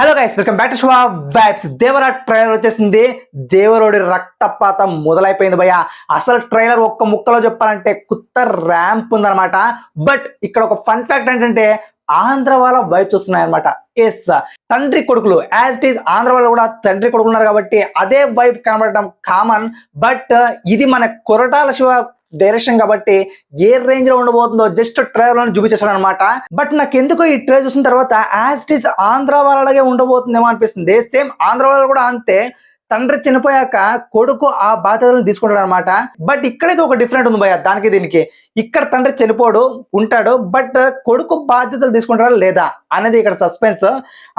Hello guys, welcome back to Shiva vibes. Devara trailer వచ్చేసింది. దేవరోడి రక్తపాతం మొదలైపోయింది భయ్య. అసలు ట్రైలర్ ఒక్క ముక్కలో చెప్పాలంటే కొత్త ర్యాంప్ ఉందన్నమాట. బట్ ఇక్కడ ఒక ఫన్ ఫ్యాక్ట్ ఏంటంటే ఆంధ్ర వాళ్ళ వైబ్స్ వస్తున్నాయి అనమాట. ఎస్, తండ్రి కొడుకులు యాజ్ ఇట్ ఈస్ ఆంధ్ర వాళ్ళు కూడా తండ్రి కొడుకులు ఉన్నారు కాబట్టి అదే వైబ్ కనబడటం కామన్. బట్ ఇది మన కొరటాల శివ డైరెక్షన్ కాబట్టి ఏ రేంజ్ లో ఉండబోతుందో జస్ట్ ట్రైలర్ లో చూపించేసాడు అనమాట. బట్ నాకు ఎందుకో ఈ ట్రైలర్ చూసిన తర్వాత యాజ్ ఇట్ ఈస్ ఆంధ్ర వాళ్ళగే ఉండబోతుందేమో అనిపిస్తుంది. సేమ్ ఆంధ్ర వాళ్ళు కూడా అంతే, తండ్రి చనిపోయాక కొడుకు ఆ బాధ్యతలను తీసుకుంటాడు అనమాట. బట్ ఇక్కడైతే ఒక డిఫరెంట్ ఉంది భయ్య దానికి దీనికి. ఇక్కడ తండ్రి చనిపోడు, ఉంటాడు, బట్ కొడుకు బాధ్యతలు తీసుకుంటారా లేదా అనేది ఇక్కడ సస్పెన్స్.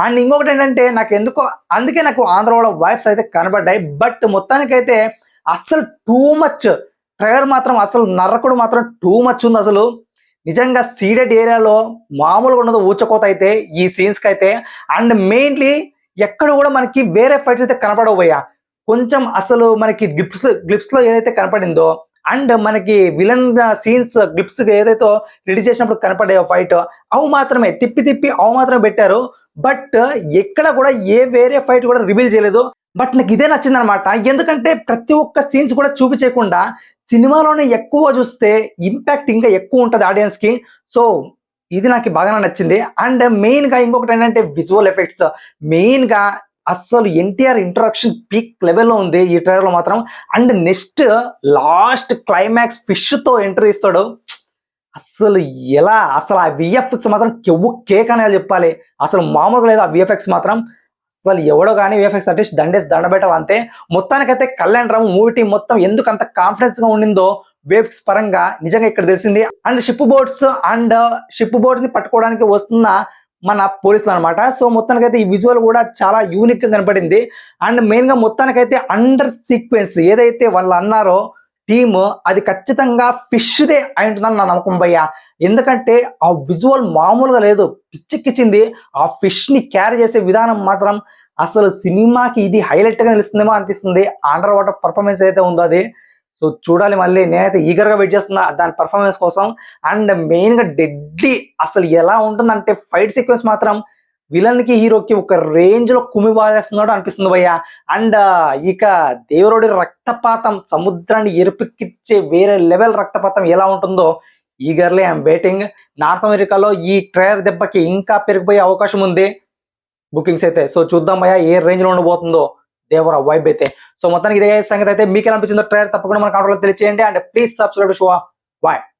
అండ్ ఇంకొకటి ఏంటంటే నాకు ఎందుకో అందుకే నాకు ఆంధ్ర వాళ్ళ వైబ్స్ అయితే కనబడ్డాయి. బట్ మొత్తానికైతే అస్సలు టూ మచ్ ట్రైలర్ మాత్రం అసలు నరకుడు మాత్రం టూ మచ్ ఉంది. అసలు నిజంగా సీడెడ్ ఏరియాలో మామూలుగా ఉన్నది ఊచకోత అయితే ఈ సీన్స్ కి అయితే. అండ్ మెయిన్లీ ఎక్కడ కూడా మనకి వేరే ఫైట్స్ అయితే కనపడబోయా. కొంచెం అసలు మనకి గ్లిప్స్ లో ఏదైతే కనపడిందో అండ్ మనకి విలన్ సీన్స్ గ్లిప్స్ ఏదైతే రెడీ చేసినప్పుడు కనపడే ఫైట్ అవి మాత్రమే తిప్పి అవి మాత్రమే పెట్టారు. బట్ ఎక్కడ కూడా ఏ వేరే ఫైట్ కూడా రివీల్ చేయలేదు. బట్ నాకు ఇదే నచ్చింది అనమాట. ఎందుకంటే ప్రతి ఒక్క సీన్స్ కూడా చూపించకుండా సినిమాలోనే ఎక్కువ చూస్తే ఇంపాక్ట్ ఇంకా ఎక్కువ ఉంటుంది ఆడియన్స్ కి. సో ఇది నాకు బాగా నచ్చింది. అండ్ మెయిన్ గా ఇంకొకటి ఏంటంటే విజువల్ ఎఫెక్ట్స్. మెయిన్ గా అసలు ఎన్టీఆర్ ఇంట్రొడక్షన్ పీక్ లెవెల్లో ఉంది ఈ ట్రైలర్ లో మాత్రం. And next last climax fish తో ఎంట్రీ ఇస్తాడు. అసలు ఎలా అసలు ఆ విఎఫ్ఎక్స్ మాత్రం కెవ్వు కేక్ అనేది చెప్పాలి. అసలు మామూలుగా లేదు ఆ విఎఫ్ఎక్స్ మాత్రం. అసలు ఎవడో కానీ విఎఫ్ఎక్స్ ఆర్టిస్ట్ దండబెట్టాలి అంతే. మొత్తానికైతే కళ్యాణ్ రామ్ మూవీ టీం మొత్తం ఎందుకు అంత కాన్ఫిడెన్స్ గా ఉండిందో వేవ్స్ పరంగా నిజంగా ఇక్కడ తెలిసింది. అండ్ షిప్ బోట్స్ ని పట్టుకోవడానికి వస్తున్న మన పోలీసులు అనమాట. సో మొత్తానికైతే ఈ విజువల్ కూడా చాలా యూనిక్ గా కనపడింది. అండ్ మెయిన్ గా మొత్తానికైతే అండర్ సీక్వెన్స్ ఏదైతే వాళ్ళు అన్నారో టీమ్ అది ఖచ్చితంగా ఫిష్ దే అయి ఉంటుందని నా నమ్మకం భయ్య. ఎందుకంటే ఆ విజువల్ మామూలుగా లేదు, పిచ్చెక్కిచ్చింది. ఆ ఫిష్ ని క్యారీ చేసే విధానం మాత్రం అసలు సినిమాకి ఇది హైలైట్ గా నిలుస్తుందేమో అనిపిస్తుంది. అండర్ వాటర్ పర్ఫార్మెన్స్ అయితే ఉందో అది. సో చూడాలి, మళ్ళీ నేనైతే ఈగర్ గా వెయిట్ చేస్తున్నా దాని పర్ఫార్మెన్స్ కోసం. అండ్ మెయిన్ గా డెడ్లీ అసలు ఎలా ఉంటుందంటే ఫైట్ సీక్వెన్స్ మాత్రం విలన్ కి హీరోకి ఒక రేంజ్ లో కుమి బారేస్తున్నాడు అనిపిస్తుంది భయ్య. అండ్ ఇక దేవరోడి రక్తపాతం సముద్రాన్ని ఎరుపెక్కిచ్చే వేరే లెవెల్ రక్తపాతం ఎలా ఉంటుందో ఈగర్లీ ఐఎమ్ వెయిటింగ్. నార్త్ అమెరికాలో ఈ ట్రైలర్ దెబ్బకి ఇంకా పెరిగిపోయే అవకాశం ఉంది బుకింగ్స్ అయితే. సో చూద్దాం భయ్య ఏ రేంజ్ లో ఉండబోతుందో దేవర వైబ్ అయితే. సో మొత్తానికి ఇదే సంగతి అయితే. మీకు ఎలా అనిపించిందో ట్రైలర్ తప్పకుండా మన కామెంట్లో తెలియజేయండి. And please subscribe to Shiva vibe.